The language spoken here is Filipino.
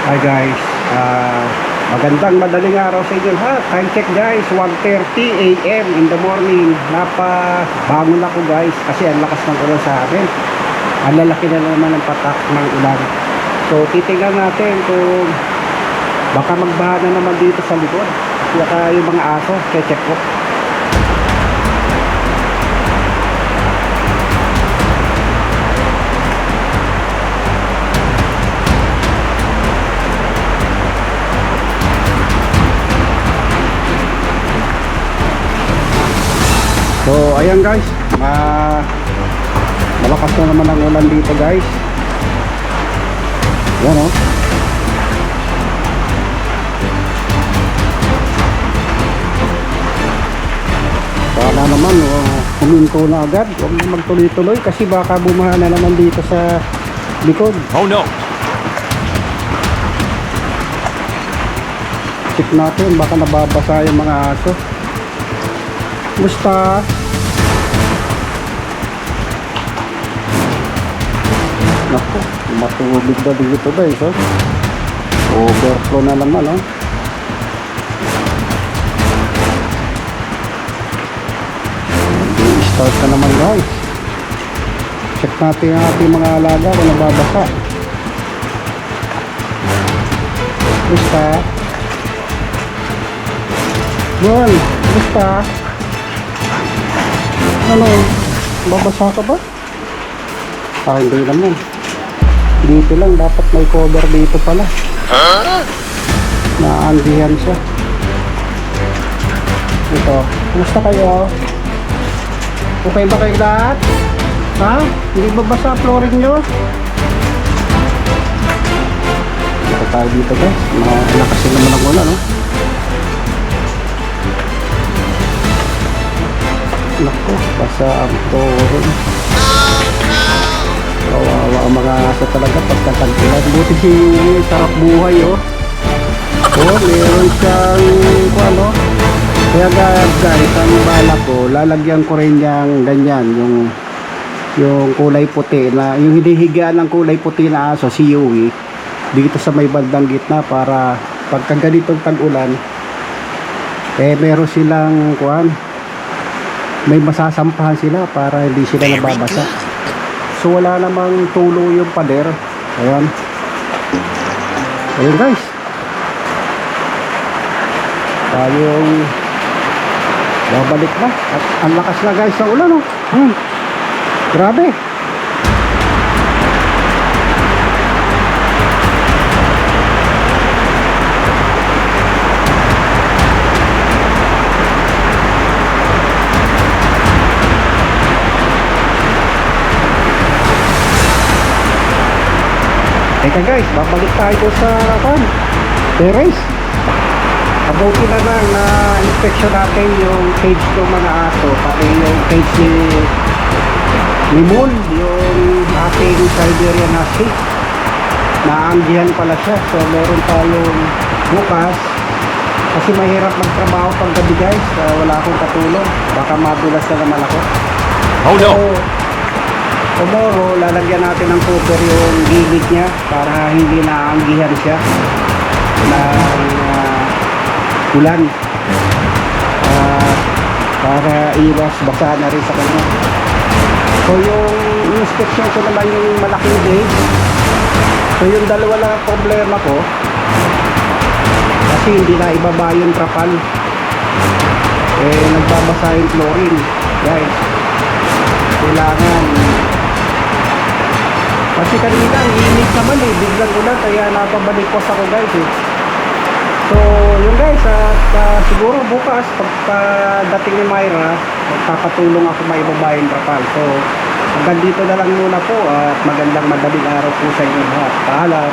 Hi guys, magandang madaling araw sa inyo lahat. Time check guys, 1:30 AM in the morning. Bangon ako guys kasi ang lakas ng ulan sa amin. Ang lalaki na naman ng patak ng ulan. So titingnan natin kung baka magbaha na naman dito sa likod. Kaya yung mga aso, check ko. So ayan guys, malakas na naman ang ulan dito guys. Yan o. Sana naman huminto na agad. Huwag na magtuloy-tuloy kasi baka bumaha na naman dito sa likod. Oh no! Check natin, baka nababasa yung mga aso. Musta? Naku, matubig na dito guys, oh. Overflow na naman, oh. Start na naman guys. Check natin ang ating mga alaga kung nababasa. Musta? Bon, musta? Ano? Babasa ka ba? Hindi naman. Dito lang, dapat may cover dito pala. Naandihan siya. Ito, kumusta kayo? Okay ba kayo lahat? Ha? Hindi ba basa flooring nyo? Ito tayo dito guys. Malakas naman ang ulan, no? Naku, basa ang flooring. Kawawa ang mga aso talaga pagkatagpulan. Buti si Yui, sarap buhay, oh. Oh, meron siyang ano. Kaya guys, ang bala ko, lalagyan ko rin yung ganyan, yung kulay puti na, yung hinihigaan ng kulay puti na aso, si Yui, dito sa may bandang gitna para pagka ganitong tag-ulan, meron silang may masasampahan sila para hindi sila nababasa. So wala namang tulo yung pader. Ayan guys, tayong babalik na at ang lakas na guys ng ulan, oh. Grabe. Teka guys, babalik tayo sa terrace. Mabuti na lang na inspection natin yung cage ng mga aso, pati yung cage ni Moon, yung ating Siberian Husky. Naanggihan pala siya, so meron tayong bukas kasi mahirap magtrabaho pag gabi guys. Wala akong katulong, baka madulas na naman ako. Oh no! So, tomorrow lalagyan natin ng cover yung gilid niya para hindi naanggihan siya ng ulan, para iwas basa na rin sa kanya. So yung inspection ko naman yung malaking gauge. So yung dalawa lang problema ko kasi hindi na ibaba yung trapal, nagbabasa yung flooring guys. Kailangan kasi kanina ang init naman, biglang ulan kaya napabalik ko ako guys, So yun guys, at siguro bukas pagdating ni Myra magpapatulong ako maibaba yung trapal. So hanggang dito na lang muna po at magandang madaling araw po sa inyo lahat. Paalam.